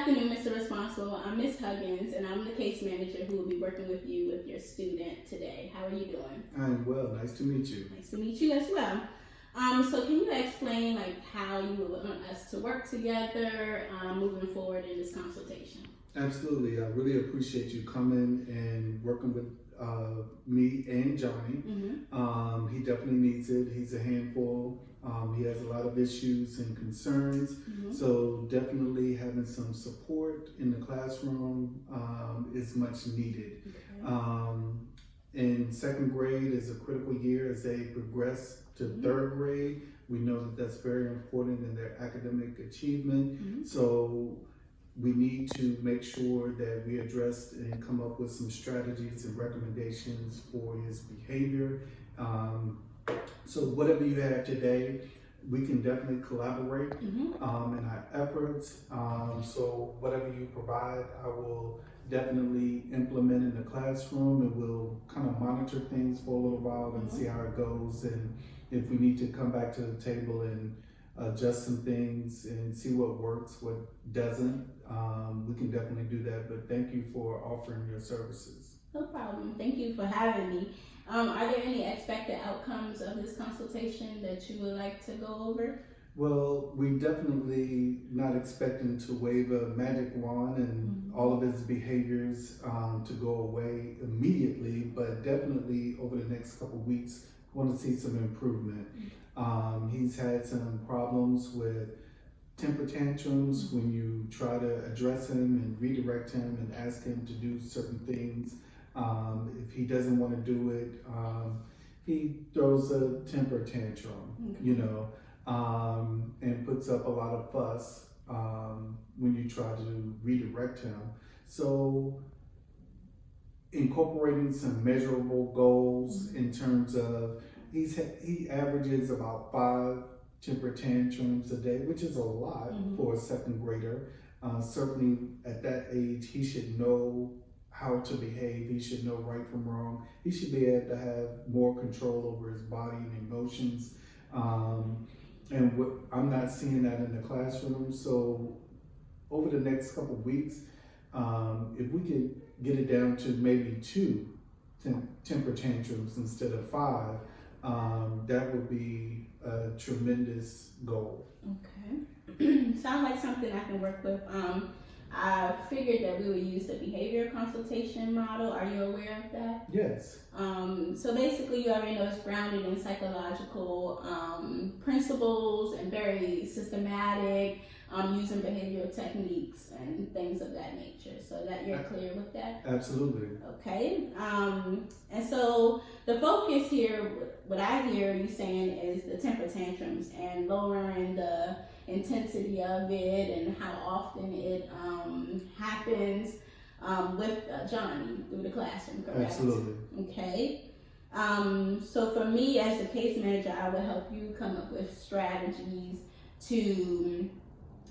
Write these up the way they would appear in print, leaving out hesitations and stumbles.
afternoon, Mr. Responsible. I'm Miss Huggins, and I'm the case manager who will be working with you with your student today. How are you doing? I'm well. Nice to meet you. Nice to meet you as well. So can you explain how you would want us to work together moving forward in this consultation? Absolutely. I really appreciate you coming and working with me and Johnny. Mm-hmm. He definitely needs it. He's a handful. He has a lot of issues and concerns. Mm-hmm. So definitely having some support in the classroom is much needed. Okay. In second grade is a critical year as they progress to third grade. We know that that's very important in their academic achievement. Mm-hmm. So we need to make sure that we address and come up with some strategies and recommendations for his behavior. So whatever you have today, we can definitely collaborate in our efforts. So whatever you provide, I will definitely implement in the classroom, and we'll kind of monitor things for a little while and see how it goes. And if we need to come back to the table and adjust some things and see what works, what doesn't, we can definitely do that. But thank you for offering your services. No problem. Thank you for having me. Are there any expected outcomes of this consultation that you would like to go over? Well, we definitely not expecting to wave a magic wand and all of his behaviors to go away immediately, but definitely over the next couple of weeks, want to see some improvement. He's had some problems with temper tantrums when you try to address him and redirect him and ask him to do certain things. If he doesn't want to do it, he throws a temper tantrum, and puts up a lot of fuss when you try to redirect him. So incorporating some measurable goals in terms of he averages about 5 temper tantrums a day, which is a lot for a second grader. Certainly at that age, he should know how to behave. He should know right from wrong. He should be able to have more control over his body and emotions. And I'm not seeing that in the classroom. So over the next couple of weeks, if we could get it down to maybe 2 temper tantrums instead of 5, that would be a tremendous goal. Okay. Sounds like something I can work with. I figured that we would use the behavior consultation model. Are you aware of that? Yes. So basically, you already know it's grounded in psychological principles and very systematic, using behavioral techniques and things of that nature. So that you're clear with that? Absolutely. Okay. And so the focus here, what I hear you saying is the temper tantrums and lowering the intensity of it and how often it happens with Johnny through the classroom, correct? Absolutely. Okay. So for me as the case manager, I would help you come up with strategies to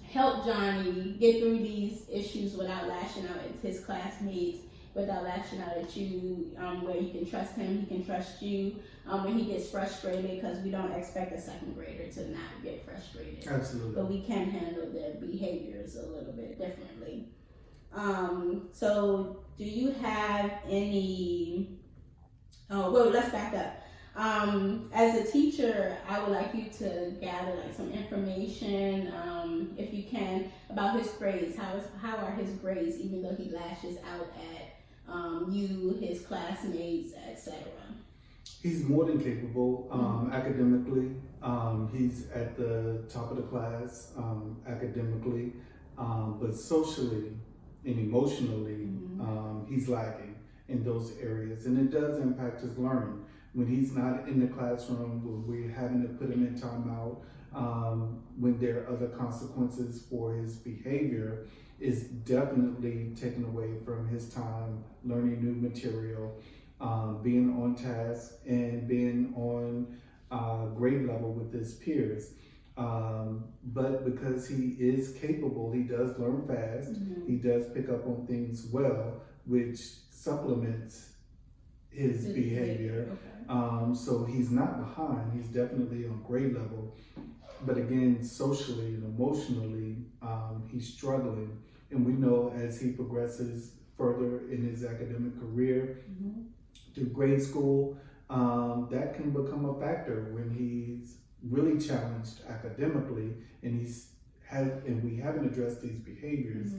help Johnny get through these issues without lashing out at his classmates, without lashing out at you, where you can trust him, he can trust you, when he gets frustrated, because we don't expect a second grader to not get frustrated. Absolutely. But we can handle their behaviors a little bit differently. So do you have any, well, let's back up. As a teacher, I would like you to gather some information, if you can, about his grades. How are his grades, even though he lashes out at you, his classmates, etc.? He's more than capable academically. He's at the top of the class academically, but socially and emotionally, he's lacking in those areas, and it does impact his learning. When he's not in the classroom, when we're having to put him in timeout, when there are other consequences for his behavior, is definitely taken away from his time learning new material, being on task, and being on grade level with his peers. But because he is capable, he does learn fast, he does pick up on things well, which supplements his behavior. Okay. So he's not behind, he's definitely on grade level. But again, socially and emotionally, he's struggling And we know as he progresses further in his academic career through grade school, that can become a factor when he's really challenged academically and we haven't addressed these behaviors,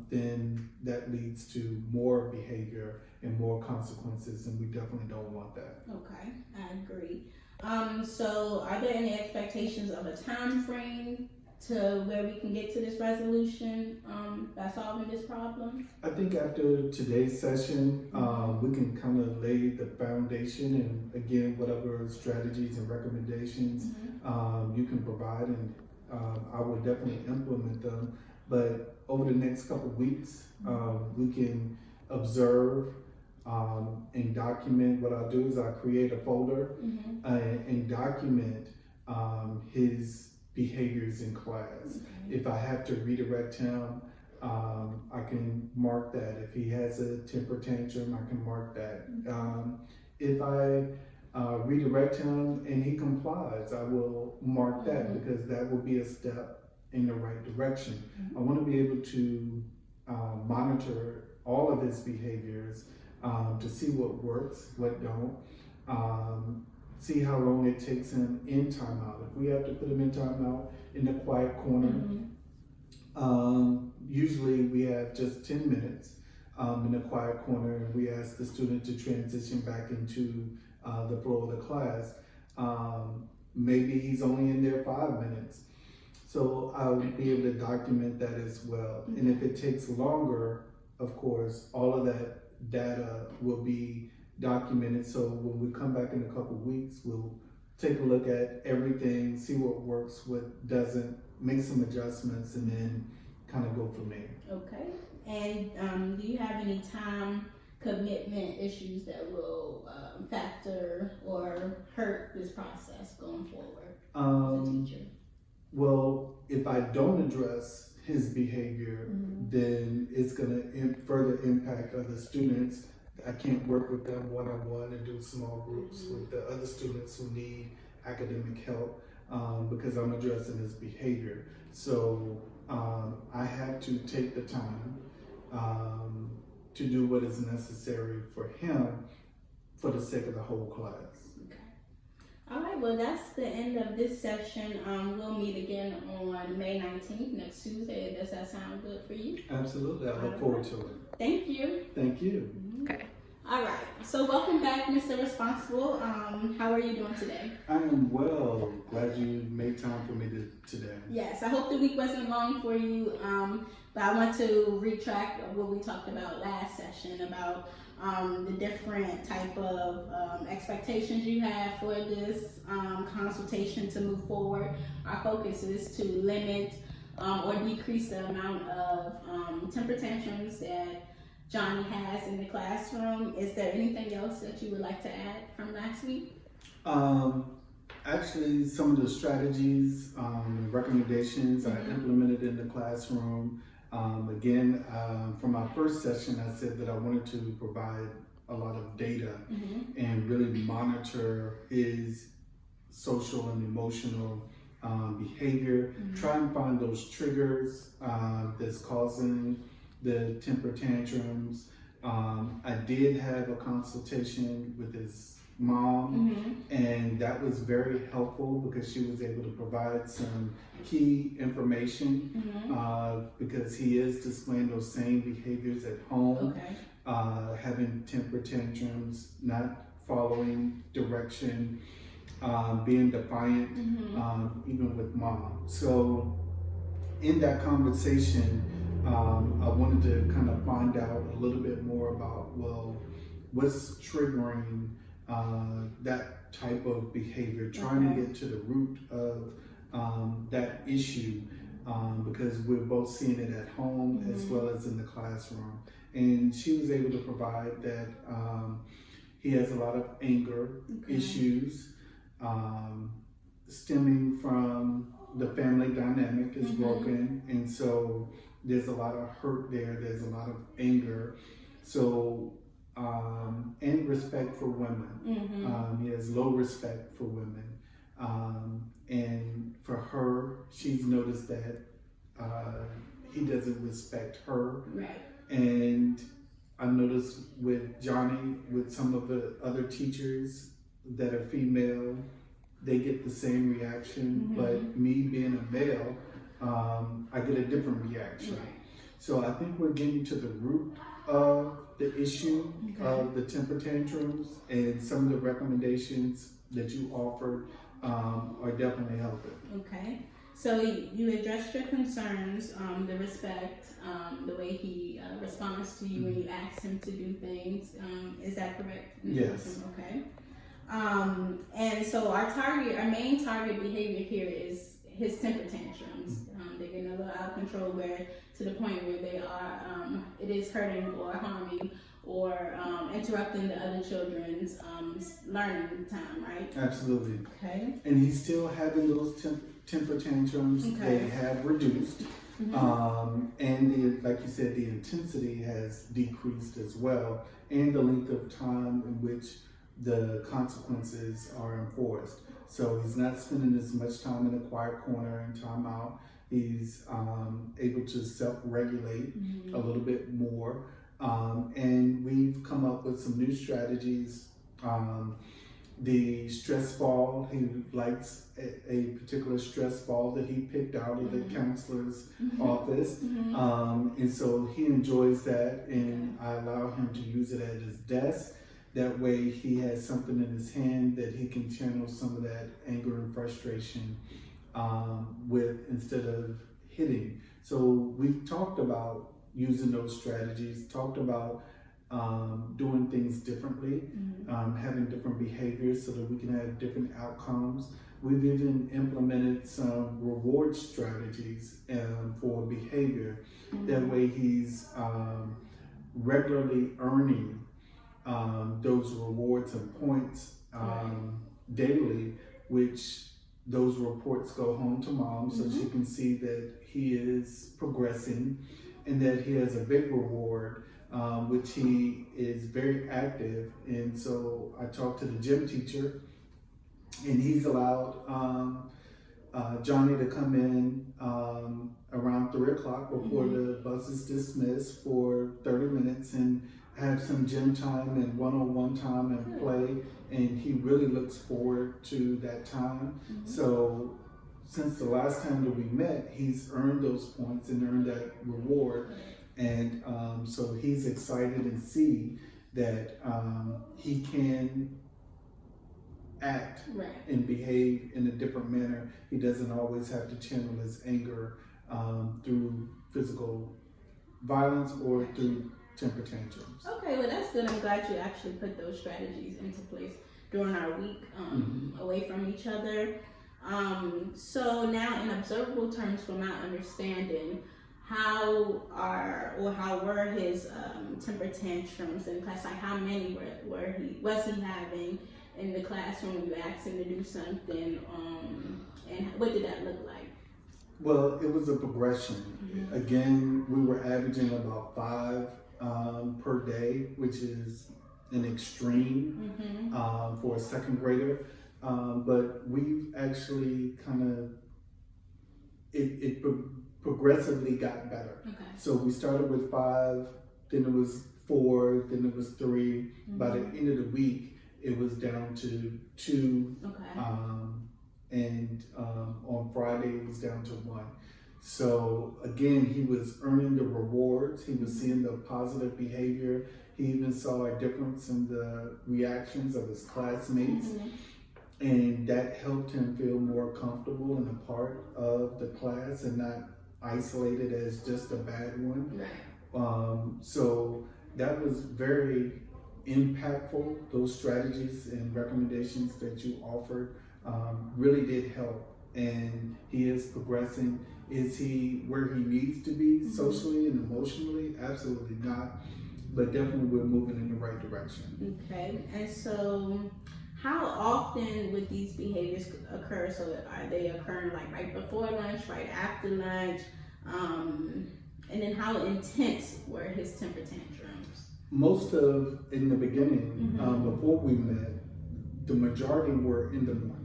then that leads to more behavior and more consequences, and we definitely don't want that. Okay, I agree. So are there any expectations of a time frame to where we can get to this resolution by solving this problem? I think after today's session, we can kind of lay the foundation, and again, whatever strategies and recommendations you can provide, and I will definitely implement them. But over the next couple of weeks, we can observe and document. What I'll do is I'll create a folder and document his behaviors in class. If I have to redirect him, I can mark that. If he has a temper tantrum, I can mark that. If I redirect him and he complies, I will mark that because that will be a step in the right direction. I want to be able to monitor all of his behaviors to see what works, what don't. See how long it takes him in timeout. If we have to put him in timeout in the quiet corner, usually we have just 10 minutes in the quiet corner, and we ask the student to transition back into the flow of the class. Maybe he's only in there 5 minutes. So I'll be able to document that as well. And if it takes longer, of course, all of that data will be documented. So when we come back in a couple of weeks, we'll take a look at everything, see what works, what doesn't, make some adjustments, and then kind of go from there. Okay. And do you have any time commitment issues that will factor or hurt this process going forward as a teacher? Well, if I don't address his behavior, then it's going to further impact other students. I can't work with them one-on-one and do small groups with the other students who need academic help because I'm addressing his behavior. So I have to take the time to do what is necessary for him for the sake of the whole class. All right, well, that's the end of this session. We'll meet again on May 19th, next Tuesday. Does that sound good for you? Absolutely. I look forward to it. Thank you. Thank you. Okay. All right. So welcome back, Mr. Responsible. How are you doing today? I am well. Glad you made time for me today. Yes, I hope the week wasn't long for you. But I want to retract what we talked about last session about the different type of expectations you have for this consultation to move forward. Our focus is to limit or decrease the amount of temper tantrums that Johnny has in the classroom. Is there anything else that you would like to add from last week? Actually, some of the strategies and recommendations I implemented in the classroom. Again, from my first session, I said that I wanted to provide a lot of data and really monitor his social and emotional behavior, try and find those triggers that's causing the temper tantrums. I did have a consultation with his mom, and that was very helpful because she was able to provide some key information because he is displaying those same behaviors at home, having temper tantrums, not following direction, being defiant, even with mom. So in that conversation, I wanted to kind of find out a little bit more about, well, what's triggering that type of behavior, trying to get to the root of that issue, because we're both seeing it at home as well as in the classroom. And she was able to provide that he has a lot of anger issues stemming from the family dynamic is broken, and so there's a lot of hurt there, there's a lot of anger. So and respect for women. He has low respect for women. And for her, she's noticed that he doesn't respect her. Right. And I noticed with Johnny, with some of the other teachers that are female, they get the same reaction, but me being a male, I get a different reaction. Right. So I think we're getting to the root of the issue of the temper tantrums, and some of the recommendations that you offered are definitely helping. Okay. So you addressed your concerns, the respect, the way he responds to you when you ask him to do things. Is that correct? Yes. Okay. And so our main target behavior here is his temper tantrums. They're getting a little out of control, where to the point where they are, it is hurting or harming or interrupting the other children's learning time, right? Absolutely. Okay. And he's still having those temper tantrums. Okay. They have reduced. And like you said, the intensity has decreased as well, and the length of time in which the consequences are enforced. So he's not spending as much time in a quiet corner and time out. He's able to self-regulate a little bit more. And we've come up with some new strategies. The stress ball, he likes a particular stress ball that he picked out of the counselor's office. And so he enjoys that, and I allow him to use it at his desk. That way he has something in his hand that he can channel some of that anger and frustration with, instead of hitting. So we've talked about using those strategies, talked about doing things differently, having different behaviors so that we can have different outcomes. We've even implemented some reward strategies for behavior. That way he's regularly earning those rewards and points daily, which those reports go home to mom so she can see that he is progressing and that he has a big reward, which he is very active. And so I talked to the gym teacher, and he's allowed Johnny to come in around 3 o'clock before the bus is dismissed for 30 minutes and have some gym time and one-on-one time and play, and he really looks forward to that time. So since the last time that we met, he's earned those points and earned that reward, and so he's excited and see that he can act and behave in a different manner. He doesn't always have to channel his anger through physical violence or through temper tantrums. Okay, well that's good. I'm glad you actually put those strategies into place during our week away from each other. So now, in observable terms, from my understanding, how were his temper tantrums in class? Like, how many was he having in the classroom when you asked him to do something? And what did that look like? Well, it was a progression. Again, we were averaging about 5 per day, which is an extreme for a second grader. But we've actually it progressively got better. So we started with 5, then it was 4, then it was 3. By the end of the week, it was down to 2. And on Friday, it was down to 1. So again, he was earning the rewards. He was seeing the positive behavior. He even saw a difference in the reactions of his classmates. And that helped him feel more comfortable and a part of the class and not isolated as just a bad one. So that was very impactful. Those strategies and recommendations that you offered really did help. And he is progressing. Is he where he needs to be socially and emotionally? Absolutely not. But definitely we're moving in the right direction. Okay. And so how often would these behaviors occur? So are they occurring like right before lunch, right after lunch? And then how intense were his temper tantrums? Most of, in the beginning, before we met, the majority were in the morning.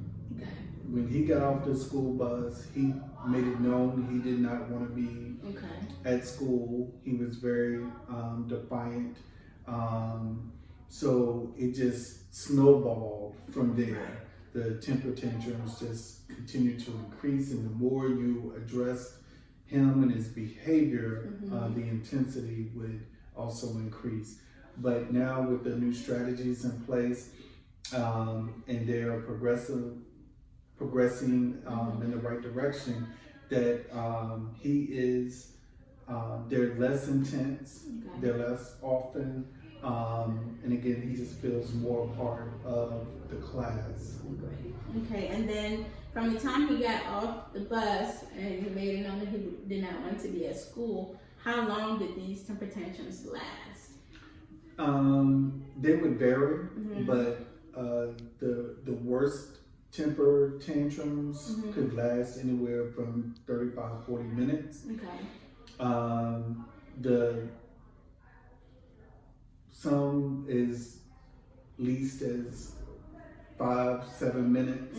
when he got off the school bus, he made it known he did not want to be at school. He was very defiant. So it just snowballed from there. The temper tantrums just continued to increase, and the more you addressed him and his behavior, the intensity would also increase. But now with the new strategies in place, and they are progressing in the right direction, that he is, they're less intense, they're less often, and again, he just feels more part of the class. Great. Okay, and then from the time he got off the bus and he made it known that he did not want to be at school, how long did these temper tantrums last? They would vary, but the worst temper tantrums could last anywhere from 35-40 minutes. Some is least as 5-7 minutes.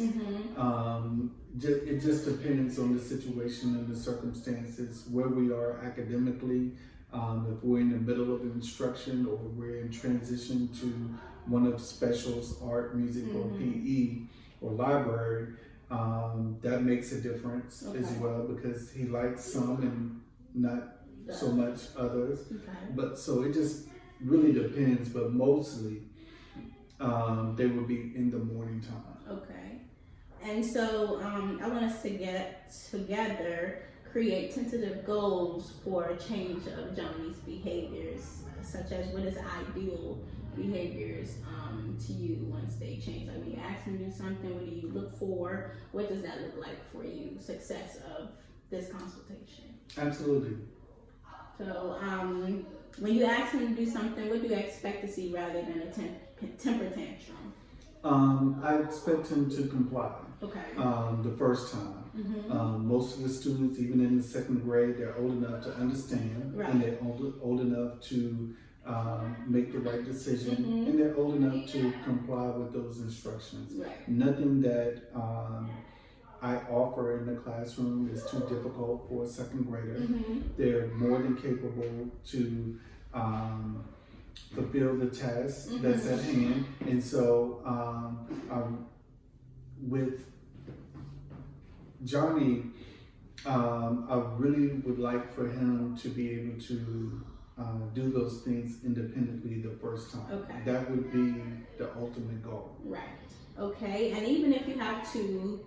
It just depends on the situation and the circumstances, where we are academically, if we're in the middle of instruction or we're in transition to one of specials, art, music, or PE or library, that makes a difference as well, because he likes some and not so much others. But so it just really depends, but mostly they would be in the morning time. Okay. And so I want us to get together, create tentative goals for a change of Johnny's behaviors, such as what is ideal behaviors to you once they change. Like when you ask him to do something, what do you look for? What does that look like for you? Success of this consultation. Absolutely. So when you ask him to do something, what do you expect to see rather than a temper tantrum? I expect him to comply. The first time. Most of the students, even in the second grade, they're old enough to understand, and they're old enough to make the right decision, and they're old enough to comply with those instructions. Nothing that I offer in the classroom is too difficult for a second grader. They're more than capable to fulfill the task that's at hand. And so with Johnny, I really would like for him to be able to do those things independently the first time. That would be the ultimate goal. Okay, and even if you have to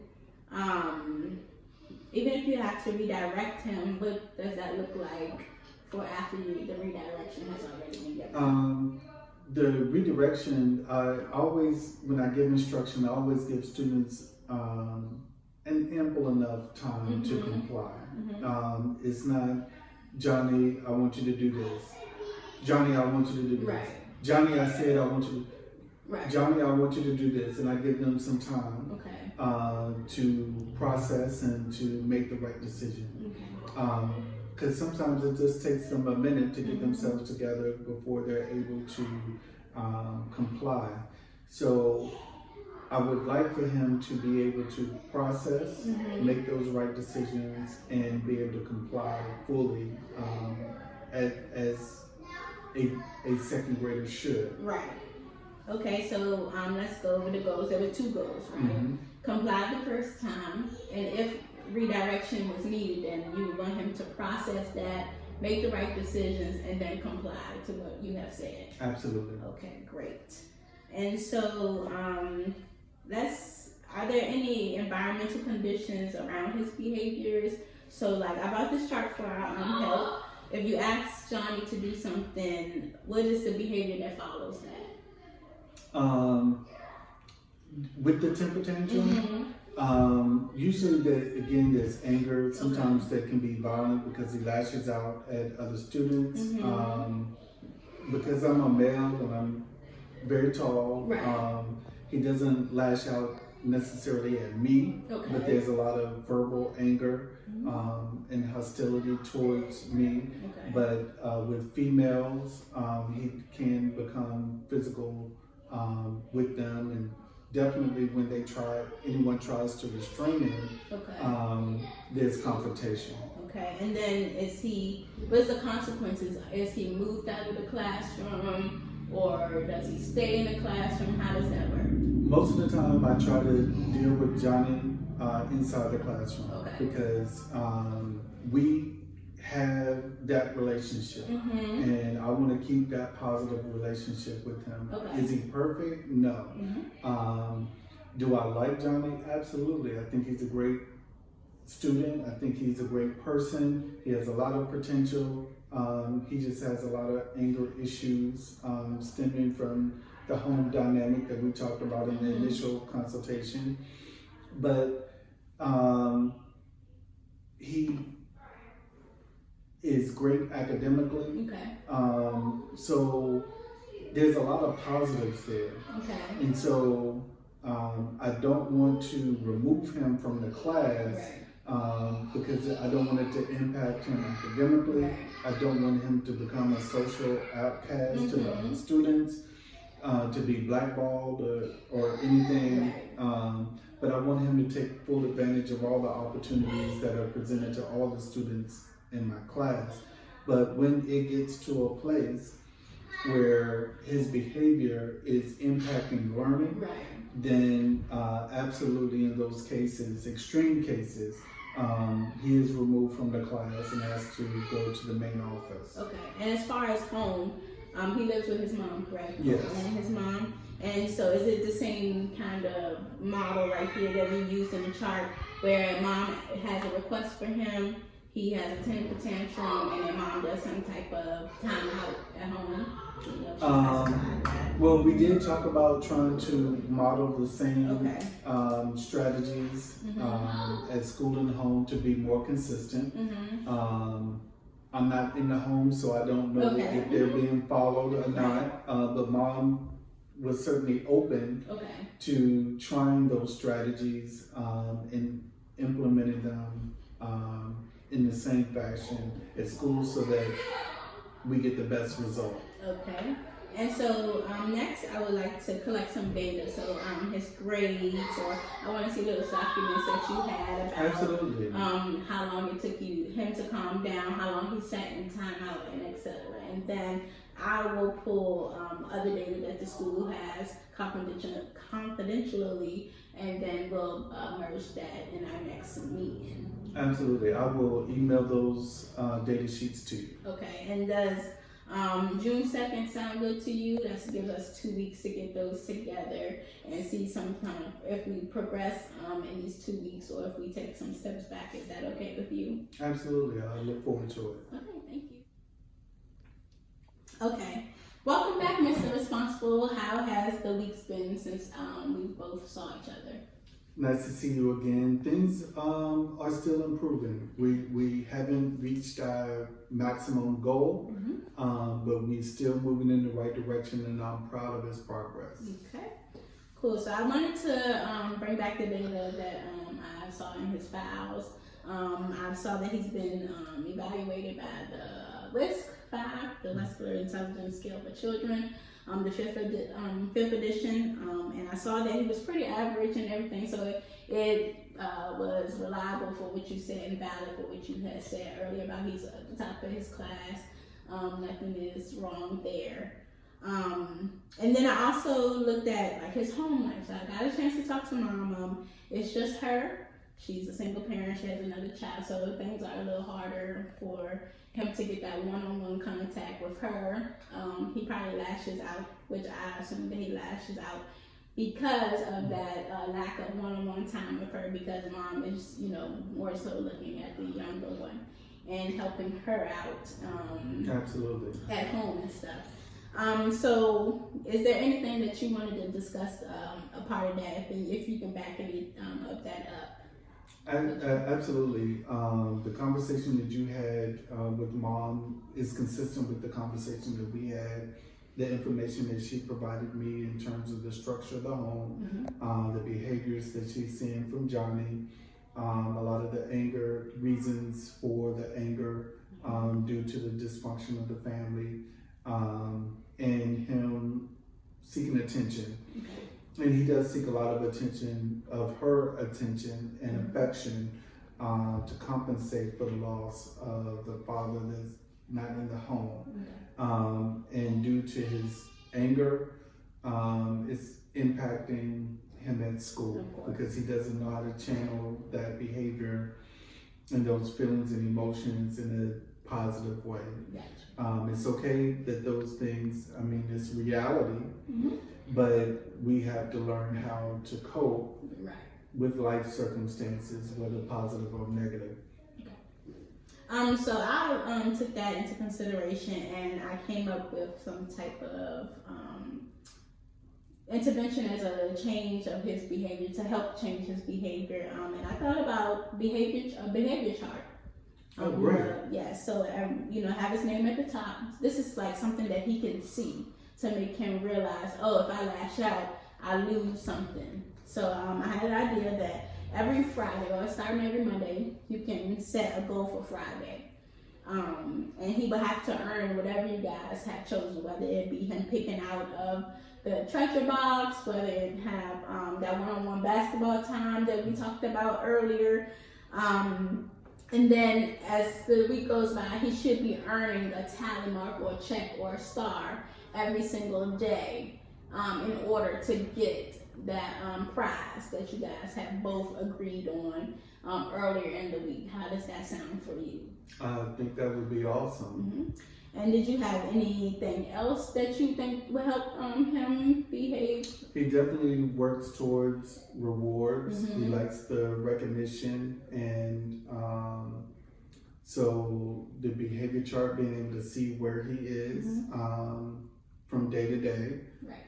redirect him, what does that look like for after the redirection has already been given? The redirection, when I give instruction, I always give students an ample enough time to comply. It's not, Johnny, I want you to do this. Johnny, I want you to do this. Johnny, I said I want you to. Johnny, I want you to do this, and I give them some time to process and to make the right decision. Because sometimes it just takes them a minute to get themselves together before they're able to comply. So I would like for him to be able to process, make those right decisions, and be able to comply fully as a second grader should. Okay, so let's go over the goals. There were 2 goals, right? Comply the first time, and if redirection was needed, then you would want him to process that, make the right decisions, and then comply to what you have said. Absolutely. Okay, great. And so are there any environmental conditions around his behaviors? So like I brought this chart for our help. If you ask Johnny to do something, what is the behavior that follows that? With the temper tantrum, usually there's anger. Sometimes that can be violent because he lashes out at other students. Because I'm a male and I'm very tall, he doesn't lash out necessarily at me, but there's a lot of verbal anger and hostility towards me. But with females, he can become physical with them and definitely when anyone tries to restrain him, Okay. there's confrontation. Okay. And then what's the consequences? Is he moved out of the classroom, or does he stay in the classroom? How does that work? Most of the time, I try to deal with Johnny inside the classroom, Okay. because we have that relationship, and I want to keep that positive relationship with him. Okay. Is he perfect? No. Do I like Johnny? Absolutely. I think he's a great student. I think he's a great person. He has a lot of potential. He just has a lot of anger issues stemming from the home dynamic that we talked about in the initial consultation. But he is great academically. Okay. So there's a lot of positives there. Okay. And so I don't want to remove him from the class. Right. Because I don't want it to impact him academically. Right. I don't want him to become a social outcast to the other students, to be blackballed or anything. Right. But I want him to take full advantage of all the opportunities that are presented to all the students in my class. But when it gets to a place where his behavior is impacting learning, Right. then absolutely in those cases, extreme cases, he is removed from the class and has to go to the main office. Okay. And as far as home, he lives with his mom, correct? Yes. And his mom. And so is it the same kind of model right here that we used in the chart, where mom has a request for him, he has a temper tantrum, and then mom does some type of timeout at home? Well, we did talk about trying to model the same strategies at school and home to be more consistent. I'm not in the home, so I don't know if they're being followed or not, but mom was certainly open to trying those strategies and implementing them in the same fashion at school so that we get the best result. Okay. And so next I would like to collect some data. So his grades, or I want to see those documents that you had about Absolutely. How long it took him to calm down, how long he sat in timeout, and etc. And then I will pull other data that the school has confidentially, and then we'll merge that in our next meeting. Absolutely. I will email those data sheets to you. Okay. And does June 2nd sound good to you? That gives us 2 weeks to get those together and see some kind of, if we progress in these 2 weeks, or if we take some steps back. Is that okay with you? Absolutely. I look forward to it. Okay, thank you. Okay. Welcome back, Mr. Responsible. How has the weeks been since we both saw each other? Nice to see you again. Things are still improving. We haven't reached our maximum goal, but we're still moving in the right direction, and I'm proud of his progress. Okay, cool. So I wanted to bring back the data that I saw in his files. I saw that he's been evaluated by the LISC-5, the Muscular Intelligence Scale for Children, the fifth edition, and I saw that he was pretty average and everything, so it was reliable for what you said and valid for what you had said earlier about he's at the top of his class. Nothing is wrong there. And then I also looked at like his home life. So I got a chance to talk to mom. It's just her. She's a single parent. She has another child, so things are a little harder for him to get that one-on-one contact with her. He probably lashes out, which I assume that he lashes out because of that lack of one-on-one time with her, because mom is, more so looking at the younger one and helping her out Absolutely. at home and stuff. So is there anything that you wanted to discuss a part of that, if you can back any of that up? Absolutely. The conversation that you had with mom is consistent with the conversation that we had, the information that she provided me in terms of the structure of the home, the behaviors that she's seeing from Johnny, a lot of the anger, reasons for the anger due to the dysfunction of the family, and him seeking attention. Okay. And he does seek a lot of attention, of her attention and affection, to compensate for the loss of the father that's not in the home. And due to his anger, it's impacting him at school because he doesn't know how to channel that behavior and those feelings and emotions in a positive way. It's okay that those things, I mean, it's reality, but we have to learn how to cope with life circumstances, whether positive or negative. So I took that into consideration, and I came up with some type of intervention as a change of his behavior, to help change his behavior. And I thought about a behavior chart. Oh, great. So have his name at the top. This is like something that he can see to make him realize, oh, if I lash out, I lose something. So I had an idea that every Friday, or starting every Monday, you can set a goal for Friday. And he would have to earn whatever you guys have chosen, whether it be him picking out of the treasure box, whether it have that one-on-one basketball time that we talked about earlier. And then as the week goes by, he should be earning a tally mark or a check or a star every single day in order to get that prize that you guys have both agreed on earlier in the week. How does that sound for you? I think that would be awesome. And did you have anything else that you think will help him behave? He definitely works towards rewards. He likes the recognition, and so the behavior chart, being able to see where he is from day to day,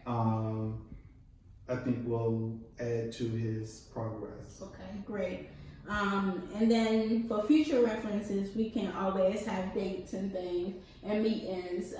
I think will add to his progress. Okay, great. And then for future references, we can always have dates and things and meetings.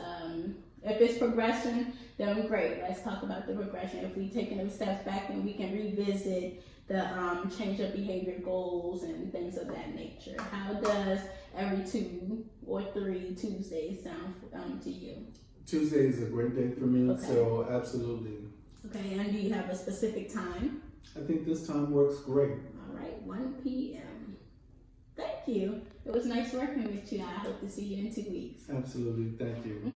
If it's progression, then great. Let's talk about the progression. If we take any steps back, then we can revisit the change of behavior goals and things of that nature. How does every 2 or 3 Tuesdays sound to you? Tuesday is a great day for me, so absolutely. Okay, and do you have a specific time? I think this time works great. All right, 1 p.m. Thank you. It was nice working with you. I hope to see you in 2 weeks. Absolutely, thank you.